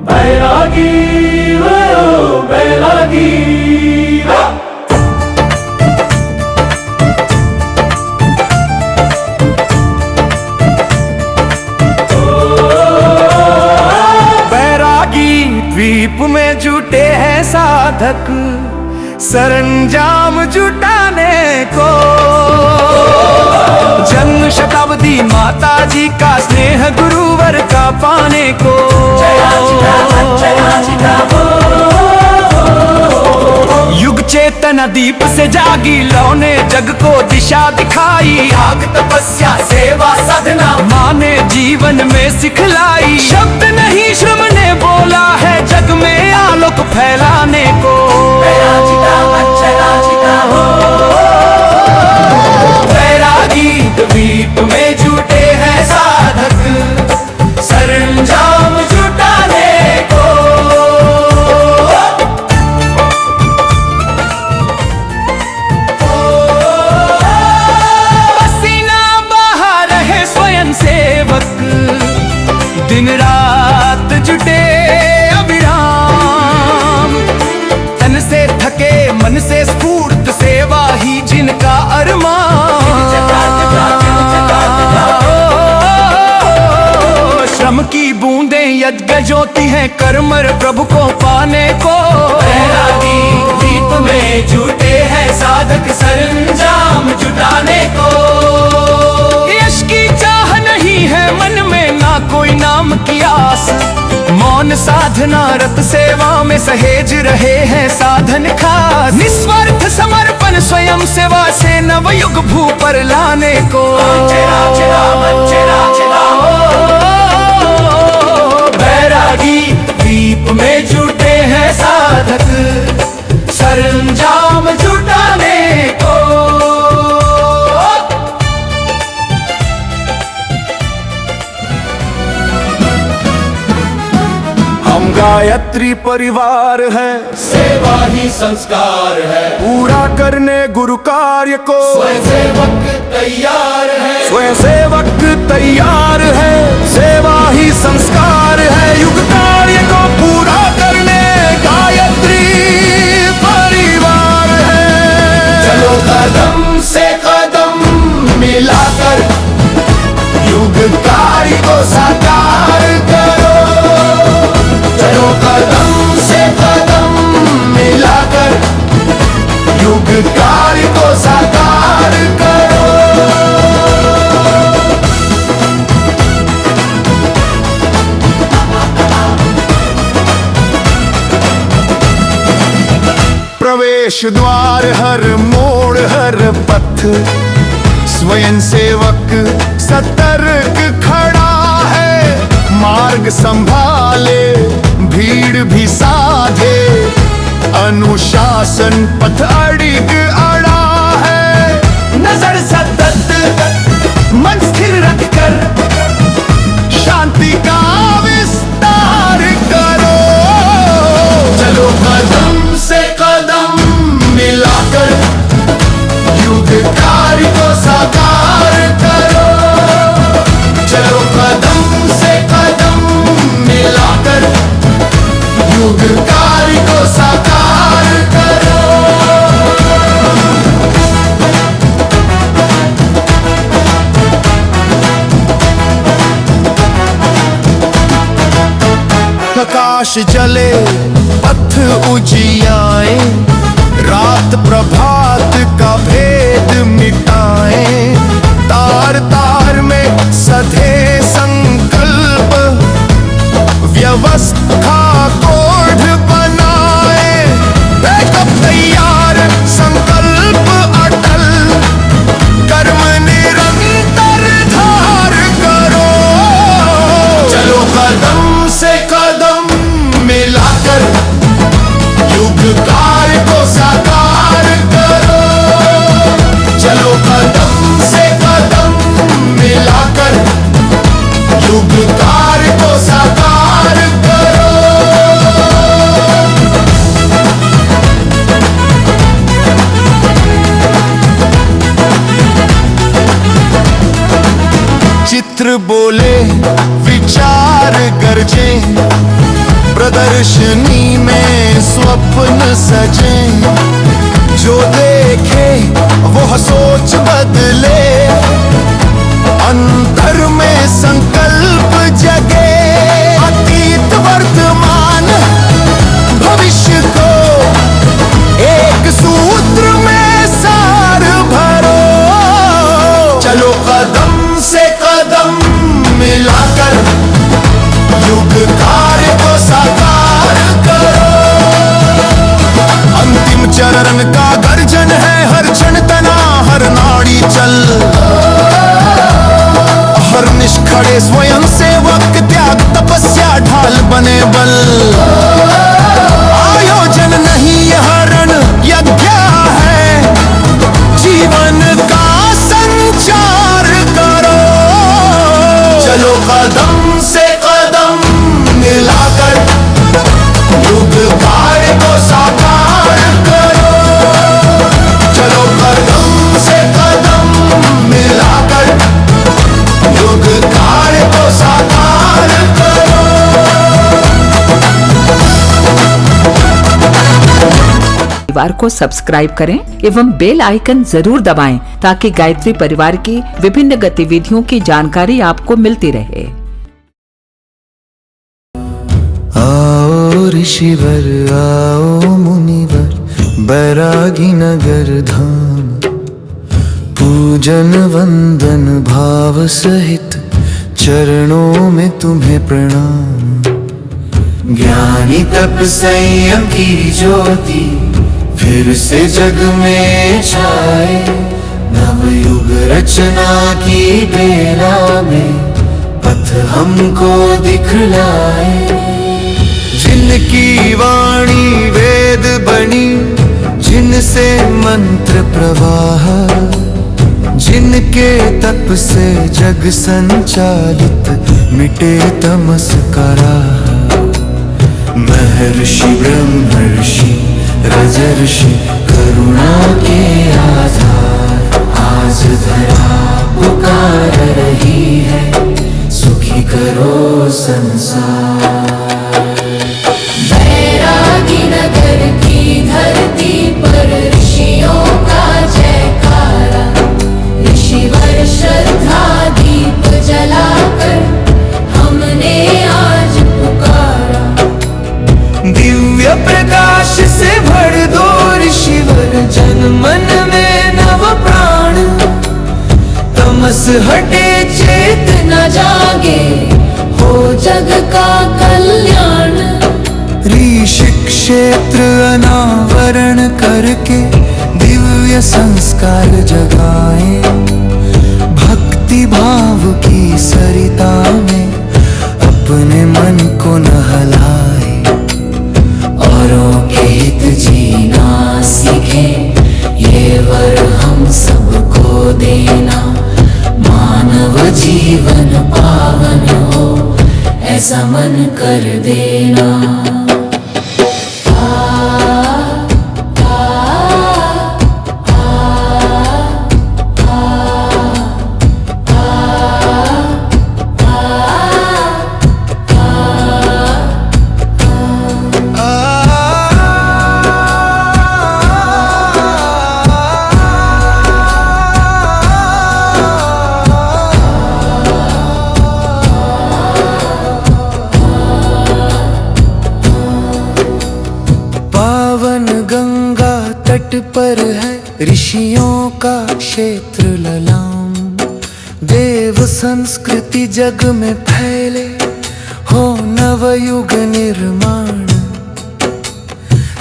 बैरागी बैरागी ओ बैरागी। बैरागी द्वीप में जुटे हैं साधक सरंजाम जुटाने को। जन्म शताब्दी माता जी का स्नेह गुरुवर का पाने को। युग चेतना दीप से जागी लौ ने जग को दिशा दिखाई। आग तपस्या सेवा साधना माँ ने जीवन में सिखलाई। शब्द नहीं श्रम ने बोला है जग में आलोक फैलाने को। बैरागी द्वीप में जुटे हैं साधक सरंजाम जुटाने को। पसीना बहा रहे स्वयं सेवक दिन रात जुटे अविराम। तन से थके मन से स्फूर्त सेवा ही जिनका अरमान। श्रम की बूंदें यज्ञ ज्योति हैं कर्मर प्रभु को पाने को। बैरागी द्वीप में जुटे हैं साधक सरंजाम जुटाने को। यश की चाह नहीं है मन में ना कोई नाम की आस। मौन साधना रत सेवा में सहेज रहे हैं साधन खास। निस्वार्थ समर्पण स्वयं सेवा से नवयुग भू पर लाने को। बैरागी द्वीप में जुटे हैं साधक सरंजाम जुटाने को। हम गायत्री परिवार है सेवा ही संस्कार है। पूरा करने गुरु कार्य को स्वयं सेवक तैयार है। स्वयं सेवक तैयार है। सेवा ही संस्कार है। युग कार्य को पूरा करने गायत्री परिवार है। चलो कदम से कदम मिलाकर युग कार्य को साकार करो। चलो कदम से कदम मिलाकर युग कार्य को साकार करो। प्रवेश द्वार हर मोड़ हर पथ स्वयं सेवक सतर्क खड़ा है। मार्ग संभाले भीड़ भी साधे अनुशासन पथ अड़िग अड़ा है। नजर सतत मन स्थिर रखकर शांति का विस्तार करो। चलो कदम से कदम मिलाकर युग कार्य को साकार करो। चलो कदम से कदम मिलाकर युग कार्य को साकार करो। प्रकाश जले पथ उजियाए रात प्रभात का भेद मिटाए। तार तार में सधे संकल्प व्यवस्था कोढ़ बनाए। बैकअप तैयार संकल्प अटल कर्म निरंतर धार करो। चलो कदम से कदम मिलाकर युग कार्य को साकार करो। चलो कदम से कदम मिलाकर युग कार्य को साकार करो। चित्र बोले विचार गरजे, प्रदर्शनी में स्वप्न सजे। जो देखे वो सोच बदले, अंतर में संकल्प जगे। अतीत वर्तमान भविष्य को एक सूत्र में सार भरो। चलो कदम से कदम मिलाकर युग कार्य को साकार करो। अंतिम चरण का गर्जन है हर क्षण तना, हर नाड़ी चल। हर निष्खड़े स्वयं सेवक त्याग तपस्या ढाल बने बल। आयोजन नहीं यह रण यज्ञ है, जीवन का संचार करो। चलो कदम से कदम मिलाकर युग कार्य को साकार करो। चलो कदम से कदम मिलाकर युग कार्य को साकार करो। परिवार को सब्सक्राइब करें एवं बेल आइकन जरूर दबाएं ताकि गायत्री परिवार की विभिन्न गतिविधियों की जानकारी आपको मिलती रहे। आओ ऋषिवर आओ मुनिवर, बैरागी नगर धाम। पूजन वंदन भाव सहित चरणों में तुम्हें प्रणाम। ज्ञानी तप संयम की ज्योति फिर से जग में छाए। नवयुग रचना की बेला में पथ हमको दिखलाए। जिनकी वाणी वेद बनी, जिनसे मंत्र प्रवाह, जिनके तप से जग संचालित मिटे तमस का राह। महर्षि ब्रह्मर्षि रजर्षि करुणा के आधार, आज धरा पुकार रही है, सुखी करो संसार। बैरागी नगर की धरती पर ऋषियों का जयकारा। ऋषिवर श्रद्धा दीप जलाकर हमने आज पुकारा। दिव्य प्रकाश से भर दो ऋषिवर, जन मन में नव प्राण। तमस हटे चेतना जागे, हो जग का कल्याण। ऋषि क्षेत्र अनावरण करके दिव्य संस्कार जगाए। भक्ति भाव की सरिता में अपने मन को नहलाए। औरों के हित जीना सीखे, ये वर हम सबको देना। मानव जीवन पावन हो, ऐसा मन कर देना। तट पर है ऋषियों का क्षेत्र ललाम। देव संस्कृति जग में फैले, हो नवयुग निर्माण।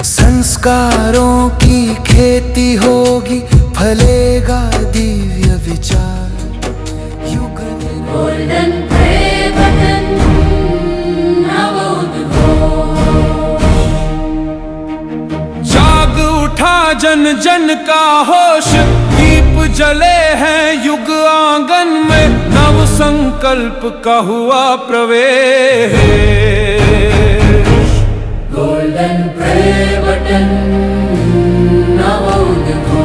संस्कारों की खेती होगी, फलेगा दिव्य विचार। युग गोल्डन प्ले बटन जाग उठा जन जन का होश, दीप जले हैं युग आंगन में। नव संकल्प का हुआ प्रवेश। गोल्डन प्ले बटन नवोद्घोष।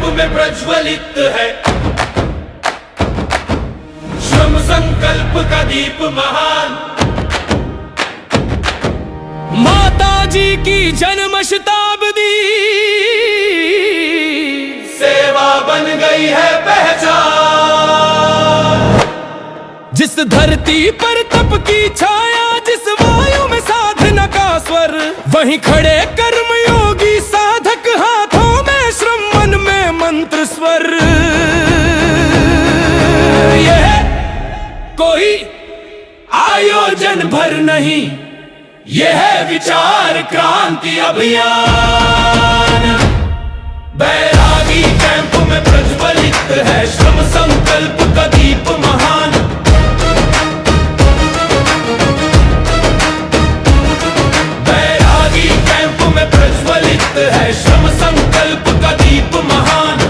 कैंप में प्रज्वलित है श्रम संकल्प का दीप महान। माता जी की जन्म शताब्दी सेवा बन गई है पहचान। जिस धरती पर तप की छाया, जिस वायु में साधना का स्वर, वहीं खड़े कर्मयोगी साधक, हाथों में श्रम मन में मंत्र स्वर। यह कोई आयोजन भर नहीं, यह है विचार क्रांति अभियान। बैरागी कैंप में प्रज्वलित है श्रम संकल्प का दीप महान। बैरागी कैंप में प्रज्वलित है श्रम संकल्प का दीप महान।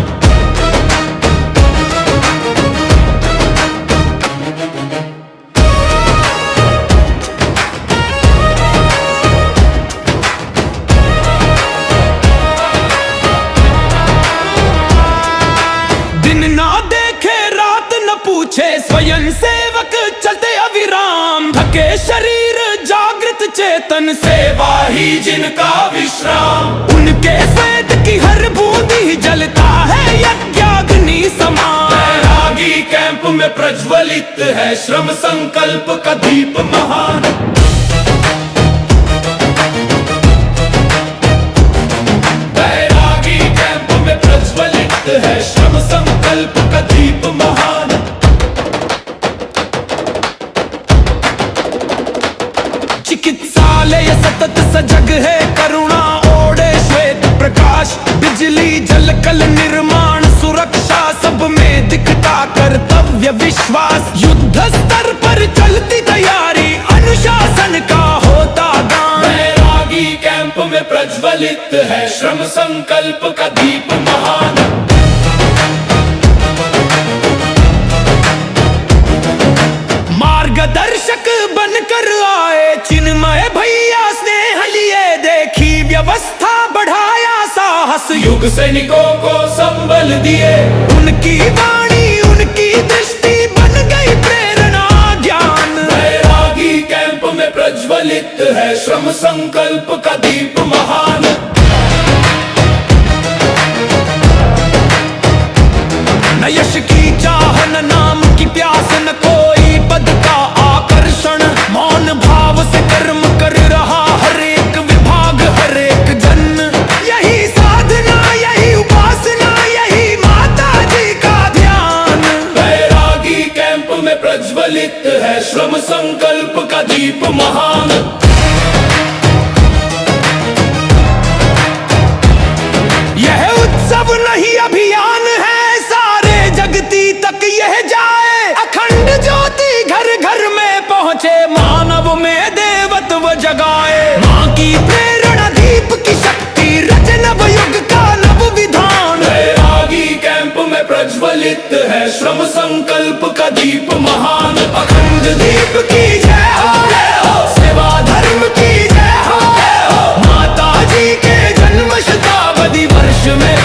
स्वयं सेवक चलते अविराम, थके शरीर जागृत चेतन, सेवा ही जिनका विश्राम। उनके स्वेद की हर बूंद ही जलता है यज्ञाग्नि समान। बैरागी कैंप में प्रज्वलित है श्रम संकल्प का दीप महान। बैरागी कैंप में प्रज्वलित है श्रम संकल्प का दीप महान। चिकित्सालय सतत सजग है करुणा ओढ़े श्वेत प्रकाश। बिजली जल कल निर्माण सुरक्षा सब में दिखता कर्तव्य विश्वास। युद्ध स्तर पर चलती तैयारी अनुशासन का होता गान। बैरागी कैंप में प्रज्वलित है श्रम संकल्प का दीप महान। मार्गदर्शक बनकर आए चिन्मय भैया, स्नेह लिए देखी व्यवस्था, बढ़ाया साहस, युग सैनिकों को संबल दिए। उनकी वाणी उनकी दृष्टि बन गई प्रेरणा ज्ञान। बैरागी कैंप में प्रज्वलित है श्रम संकल्प का दीप महान। न यश की चाह न नाम की प्यास, न कोई पद का आकर्षण, मौन भाव से कर्म कर रहा हर एक विभाग हर एक जन। यही साधना यही उपासना यही माता जी का ध्यान। बैरागी कैंप में प्रज्वलित है श्रम संकल्प का दीप महान। यह उत्सव नहीं अभियान है, सारे जगती तक यह जाए। अखंड ज्योति घर घर में पहुँचे, मानव में देवत्व जगाए। माँ की प्रेरणा दीप की शक्ति, रच नव युग का नव विधान। बैरागी कैंप में प्रज्वलित है श्रम संकल्प का दीप महान। अखंड दीप की जय हो, सेवा धर्म की जय हो। माता जी के जन्म शताब्दी वर्ष में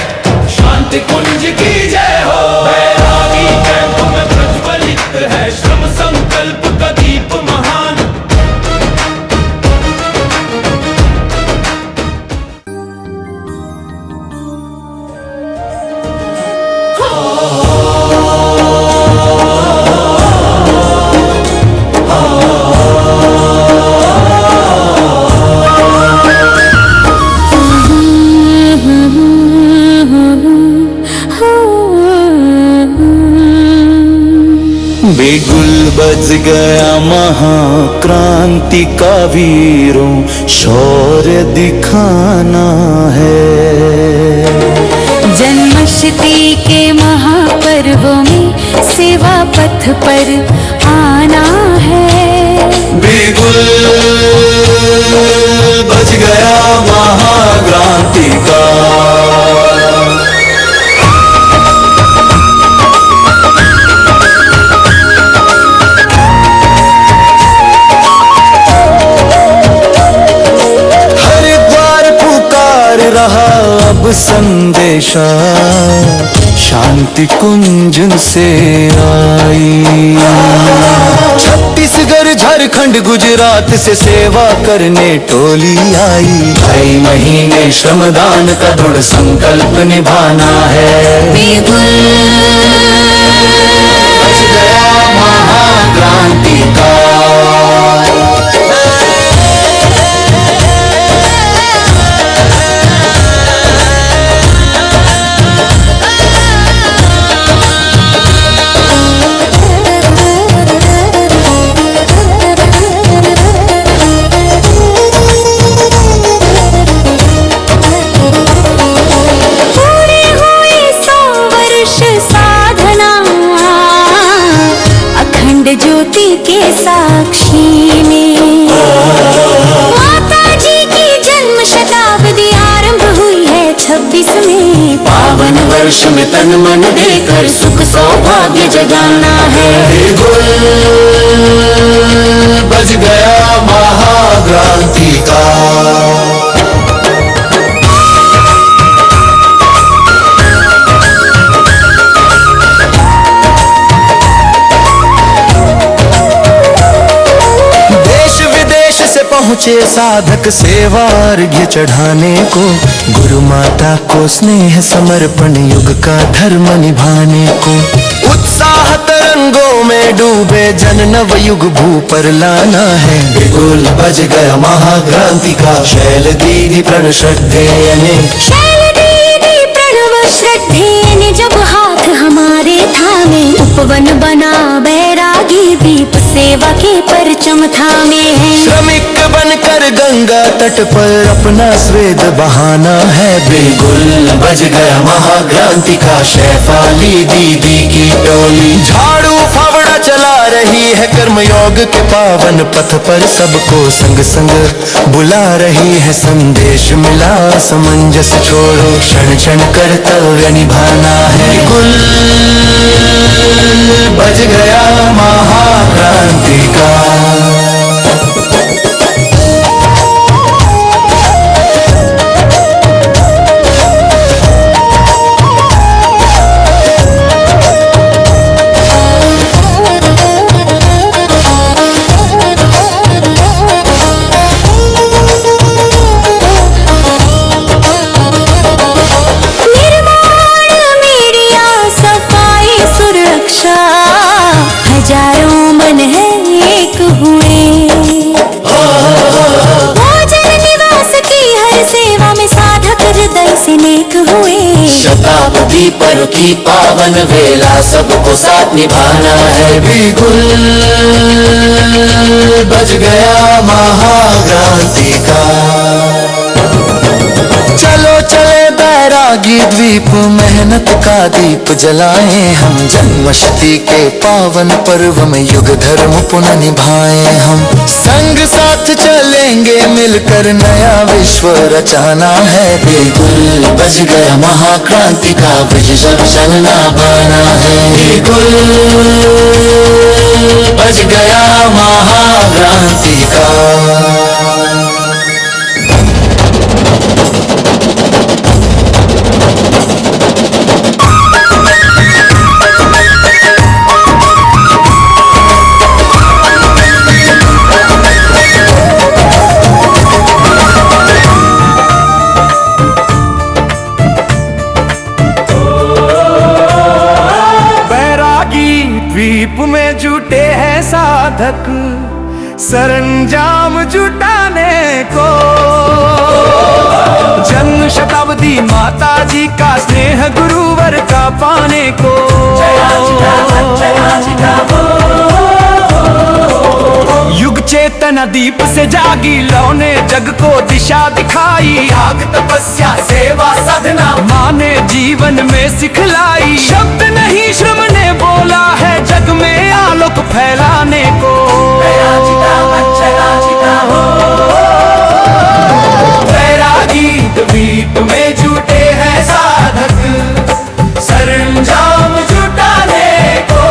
शांति कुंज की जय हो। बैरागी कैंप में प्रज्वलित है श्रम संकल्प का दीप महान। बिगुल बज गया महाक्रांति का वीरों, शौर्य दिखाना है। जन्माष्टमी के महापर्वों में सेवा पथ पर आना है। बिगुल बज गया महाक्रांति का, रहा अब संदेशा, शांति कुंज से आई। छत्तीसगढ़ झारखंड गुजरात से सेवा करने टोली आई। ढाई महीने श्रमदान का दृढ़ संकल्प निभाना है। बिगुल बच गया महाक्रांति का। ज्योति के साक्षी में माता जी की जन्म शताब्दी आरंभ हुई है 26 में। पावन वर्ष में तन मन देकर सुख सौभाग्य जगाना है। बिगुल बज गया महाक्रांति का। पहुँचे साधक सेवा अर्घ्य चढ़ाने को, गुरु माता को स्नेह समर्पण युग का धर्म निभाने को। उत्साह तरंगों में डूबे जन नव युग भू पर लाना है। बिगुल बज गया महाक्रांति का। शैल दीदी प्रण श्रद्धेय ने, शैल दीदी प्रणव श्रद्धेय ने जब हाथ हमारे थामे। उपवन बना बैरागी दीप सेवा के परचम थामे है। श्रमिक बनकर गंगा तट पर अपना स्वेद बहाना है। बिगुल बज गया महाक्रांति का। शेफाली दीदी की टोली झाड़ू फावड़ा चला रही है। कर्मयोग के पावन पथ पर सबको संग संग बुला रही है। संदेश मिला समंजस छोड़ो, क्षण क्षण कर्तव्य निभाना है। बिगुल बज गया महाक्रांति का। हजारों मन है एक हुए। भोजन निवास की हर सेवा में साधक हृदय से नेक हुए। शताब्दी पर की पावन वेला सबको साथ निभाना है। बिगुल बज गया महाक्रांति का। चलो चले बैरागी द्वीप, मेहनत का दीप जलाएं हम। जन्मशती के पावन पर्व में युग धर्म पुनः निभाएं हम। संग साथ चलेंगे मिलकर नया विश्व रचाना है। बिगुल बज गया महाक्रांति का। ब्रिज जब चलना पाना है। बिगुल बज गया महाक्रांति का। द्वीप में जुटे हैं साधक सरंजाम जुटाने को। जन्म शताब्दी माता जी का स्नेह गुरुवर का पाने को। युग चेतना दीप से जागी, लौ ने जग को दिशा दिखाई। आग तपस्या सेवा साधना माँ ने जीवन में सिखलाई। शब्द नहीं श्रम ने बोला है जग में आलोक फैलाने को। बैरागी द्वीप में जुटे हैं साधक सरंजाम जुटाने को।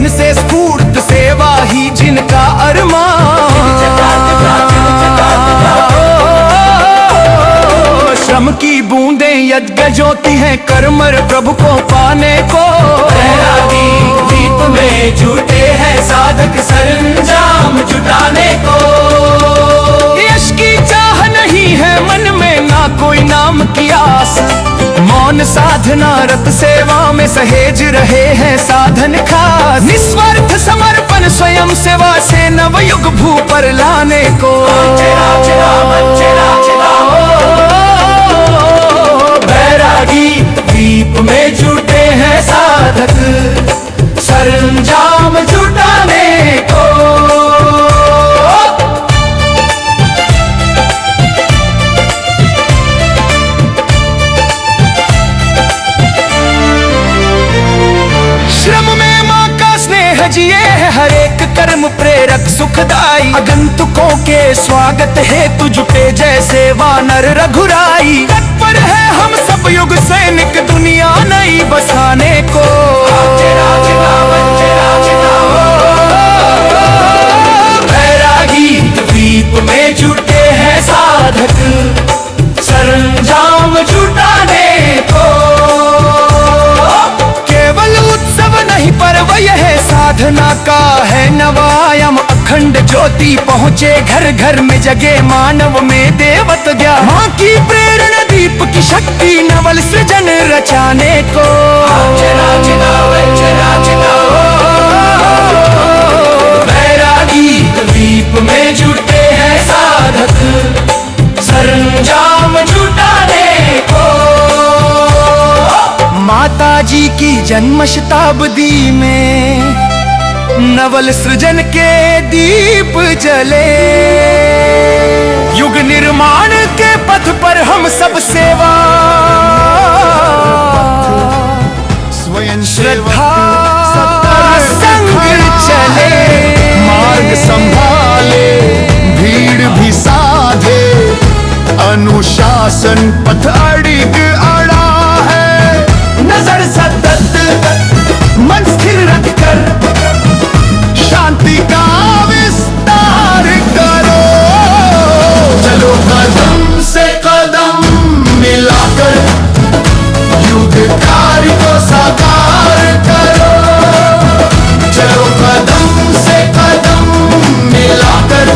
से स्फूर्त सेवा ही जिनका अरमान। श्रम की बूंदें यज्ञ ज्योति है कर्मर प्रभु को पाने को। बैरागी दीप में जुटे हैं साधक सरंजाम जुटाने को। यश की चाह नहीं है मन में ना कोई नाम की आस। मौन साधना रत सेवा में सहेज रहे हैं साधन खास। निस्वार्थ समर्पण स्वयं सेवा से नवयुग भू पर लाने को। बैरागी दीप में जुटे हैं साधक सरंजाम जुटाने को। श्रम में माँ का स्नेह जिए है हर एक कर्म प्रेरक सुखदाई। आगंतुकों के स्वागत हेतु जुटे जैसे वानर रघुराई। तत्पर है हम सब युग सैनिक दुनिया नई बसाने को। बैरागी द्वीप में जुटे हैं साधक सरंजाम जुटाने को। केवल उत्सव नहीं पर्व यह साधना का है नवायम। अखंड ज्योति पहुँचे घर घर में जगे मानव में देवत ज्ञान। माँ की प्रेरणा दीप की शक्ति नवल सृजन रचाने को। बैरागी दीप में जुटे हैं साधक सरंजाम जुटाने को। माता जी की जन्म शताब्दी में नवल सृजन के दीप जले। युग निर्माण के पथ पर हम सब सेवा स्वयं श्रद्धा संग चले। मार्ग संभाले भीड़ भी साधे अनुशासन पथ अड़िग अड़ा है। नजर सतत मन स्थिर रखकर शांति का विस्तार करो। चलो कदम से कदम मिलाकर युग कार्य को साकार करो। चलो कदम से कदम मिलाकर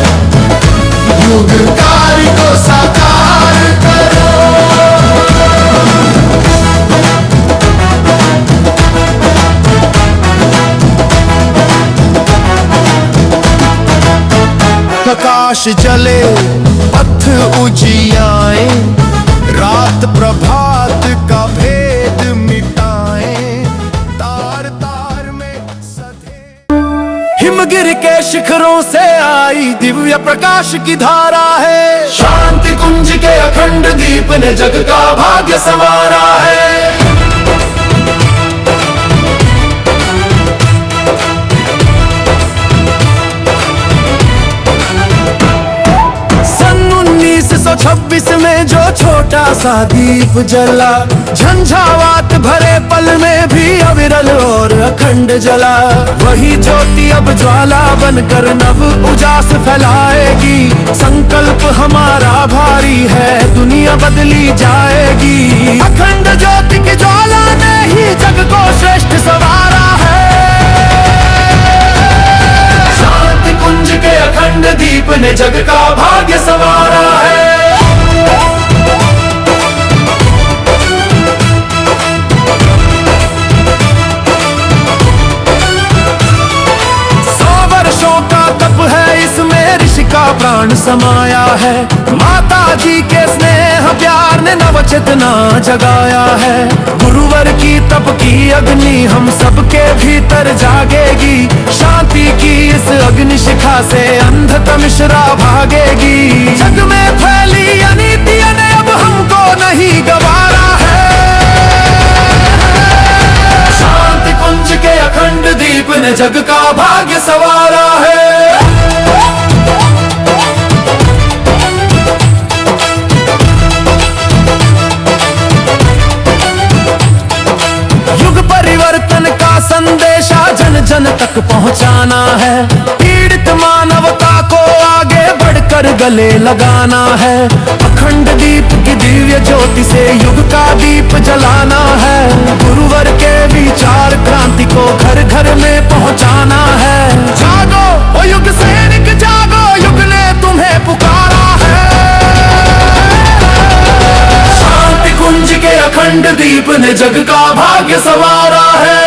युग कार्य को साकार करो। प्रकाश जले पथ उजियाए रात प्रभात का भेद मिटाए। तार तार में सधे हिमगिर के शिखरों से आई दिव्य प्रकाश की धारा है। शांति कुंज के अखंड दीप ने जग का भाग्य संवारा है। सन 1926 में जो छोटा सा दीप जला। झंझावात भरे पल में भी अविरल और अखंड जला। वही ज्योति अब ज्वाला बनकर नव उजास फैलाएगी। संकल्प हमारा भारी है दुनिया बदली जाएगी। अखंड ज्योति की ज्वाला ने ही जग को श्रेष्ठ संवारा है। शांति कुंज के अखंड दीप ने जग का भाग्य संवारा है। प्राण समाया है। माता जी के स्नेह प्यार ने नव चेतना जगाया है। गुरुवर की तप की अग्नि हम सबके भीतर जागेगी। शांति की इस अग्नि शिखा से अंधता मिश्रा भागेगी। जग में फैली अनीतियां ने अब हमको नहीं गवारा है। शांति कुंज के अखंड दीप ने जग का भाग्य संवारा है। जन तक पहुंचाना है। पीड़ित मानवता को आगे बढ़कर गले लगाना है। अखंड दीप की दिव्य ज्योति से युग का दीप जलाना है। गुरुवर के विचार क्रांति को घर घर में पहुंचाना है। जागो ओ युग सैनिक जागो, युग ने तुम्हें पुकारा है। शांति कुंज के अखंड दीप ने जग का भाग्य संवारा है।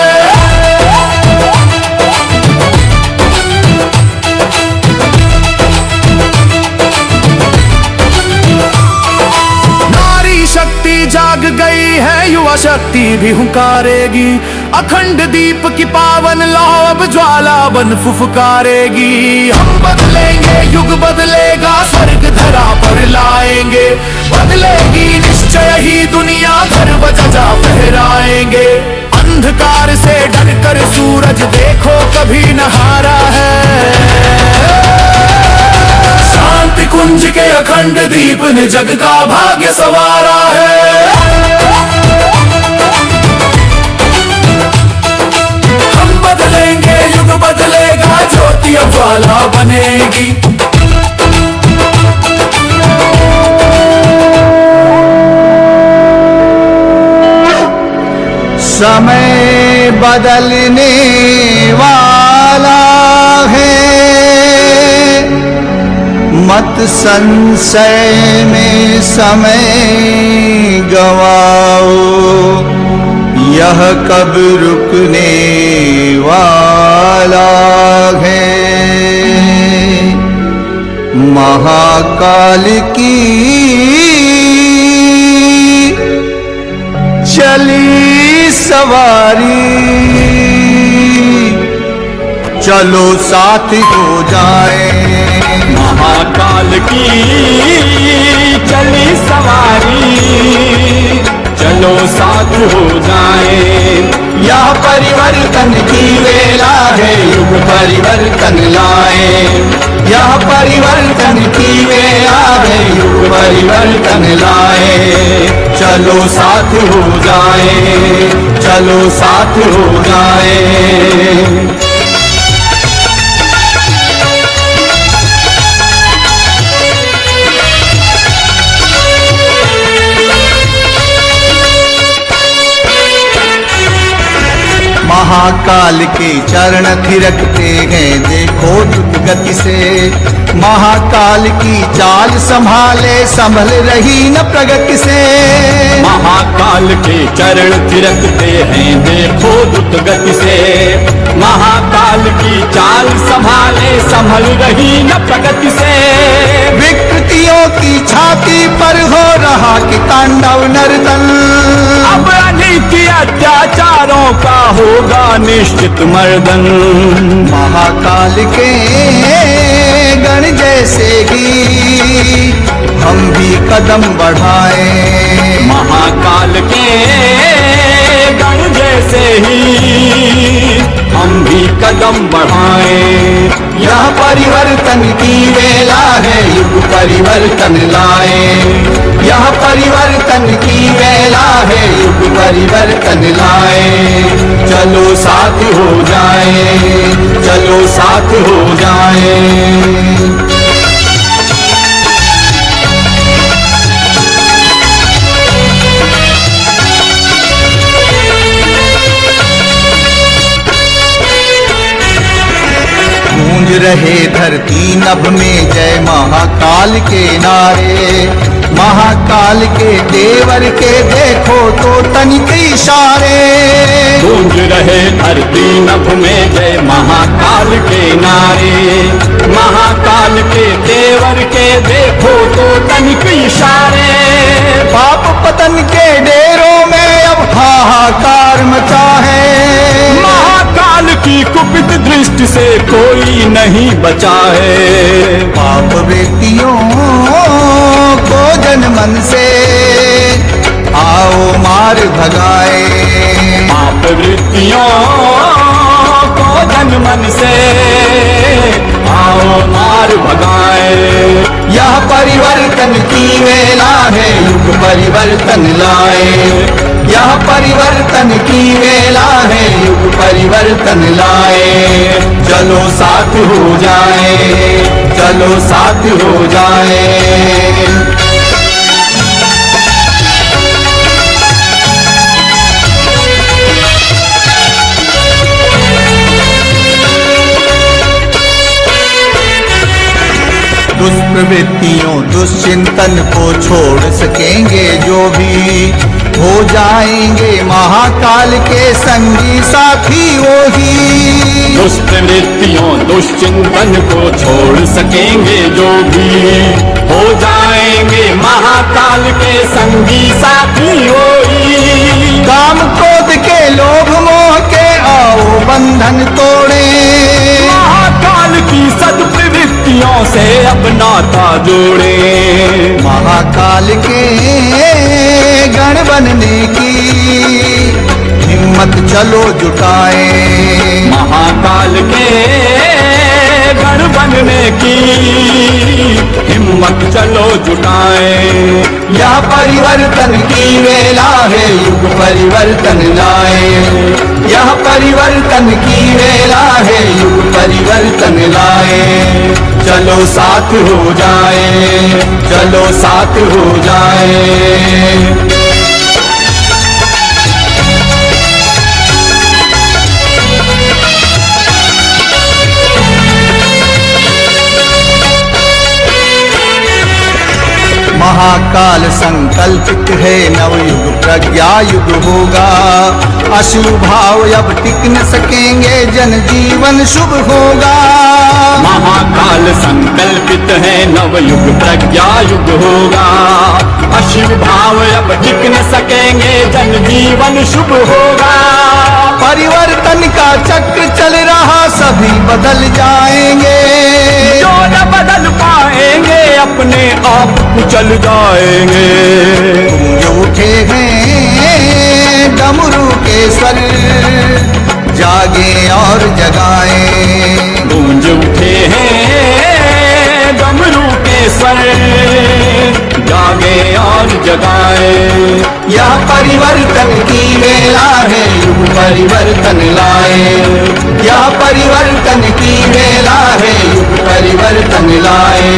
शक्ति जाग गई है, युवा शक्ति भी हुंकारेगी। अखंड दीप की पावन लौ अब ज्वाला बन फुफकारेगी। हम बदलेंगे, युग बदलेगा, स्वर्ग धरा पर लाएंगे। बदलेगी निश्चय ही दुनिया, गर्व ध्वजा फहराएंगे। अंधकार से डरकर सूरज देखो कभी न हारा है। शांति कुंज के अखंड दीप ने जग का भाग्य संवारा है। हम बदलेंगे, युग बदलेगा, ज्योति अब ज्वाला बनेगी। समय बदलने वाला है, मत संशय में समय गवाओ। यह कब रुकने वाला है। महाकाल की चली सवारी, चलो साथ हो जाए। महाकाल की चली सवारी, चलो साथ हो जाए। यह परिवर्तन की वेला है, युग परिवर्तन लाए। यह परिवर्तन की वेला है, युग परिवर्तन लाए। चलो साथ हो जाए, चलो साथ हो जाए। महाकाल के चरण थिरकते हैं देखो द्रुत गति से। महाकाल की चाल संभाले संभल रही न प्रगति से। महाकाल के चरण थिरकते हैं देखो द्रुत गति से। महाकाल की चाल संभाले संभल रही न प्रगति से। विकृतियों की छाती पर हो रहा कि तांडव नर्तन। अब अनीति अत्याचारों का होगा निश्चित मर्दन। महाकाल के गण जैसे ही हम भी कदम बढ़ाए। महाकाल के गण जैसे ही हम भी कदम बढ़ाएं। यह परिवर्तन की वेला है, युग परिवर्तन लाए। यह परिवर्तन की वेला है, युग परिवर्तन लाए। चलो साथ हो जाए, चलो साथ हो जाए। गूंज रहे धरती नभ में जय महाकाल के नारे। महाकाल के देवर के देखो तो तनिक इशारे। गूंज रहे धरती नभ में जय महाकाल के नारे। महाकाल के देवर के देखो तो तनिक इशारे। पाप पतन के डेरों में अब हाहाकार मचा है। महाकाल की कुपित दृष्टि से कोई नहीं बचा है। पाप व्यक्तियों को जन मन से आओ मार भगाए। पाप वृत्तियों को जन मन से आओ मार भगाए। यह परिवर्तन की वेला है, युग परिवर्तन लाए। यह परिवर्तन की वेला है, युग परिवर्तन लाए। चलो साथ हो जाए, चलो साथ हो जाए। दुष्प्रवृत्तियों दुष्चिंतन को छोड़ सकेंगे जो भी, हो जाएंगे महाकाल के संगी साथी वही। दुष्प्रवृत्तियों दुष्चिंतन को छोड़ सकेंगे जो भी, हो जाएंगे महाकाल के संगी साथी वही। काम क्रोध के लोभ मोह के आओ बंधन तोड़े, महाकाल की सद्प्रवृत्तियों से अपना नाता जोड़े। महाकाल के गण बनने की हिम्मत चलो जुटाए। महाकाल के गण बनने की हिम्मत चलो जुटाए। यह परिवर्तन की वेला है, युग परिवर्तन लाए। यह परिवर्तन की वेला है, युग परिवर्तन लाए। चलो साथ हो जाए, चलो साथ हो जाए। महाकाल संकल्पित है, नवयुग प्रज्ञा युग होगा। अशुभ भाव अब टिक न सकेंगे, जन जीवन शुभ होगा। महाकाल संकल्पित है, नवयुग प्रज्ञा युग होगा। अशुभ भाव अब टिक न सकेंगे, जन जीवन शुभ होगा। परिवर्तन का चक्र चल रहा, सभी बदल जाएंगे। जो न बदल पाएंगे, अपने आप कुचल जाएंगे। जो उठे हैं डमरू के स्वर, जागे और जगाएं। गूंज उठे हैं डमरू के स्वर, जागे और जगाए। यह परिवर्तन की वेला है, युग परिवर्तन लाए। यह परिवर्तन की वेला है, युग परिवर्तन लाए।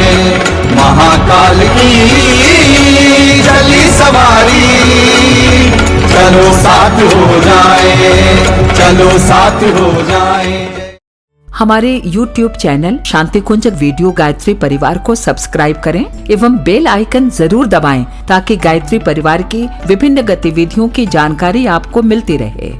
महाकाल की चली सवारी, चलो साथ हो जाए, चलो साथ हो जाए। हमारे YouTube चैनल शांति कुंज वीडियो गायत्री परिवार को सब्सक्राइब करें एवं बेल आइकन जरूर दबाएं ताकि गायत्री परिवार की विभिन्न गतिविधियों की जानकारी आपको मिलती रहे।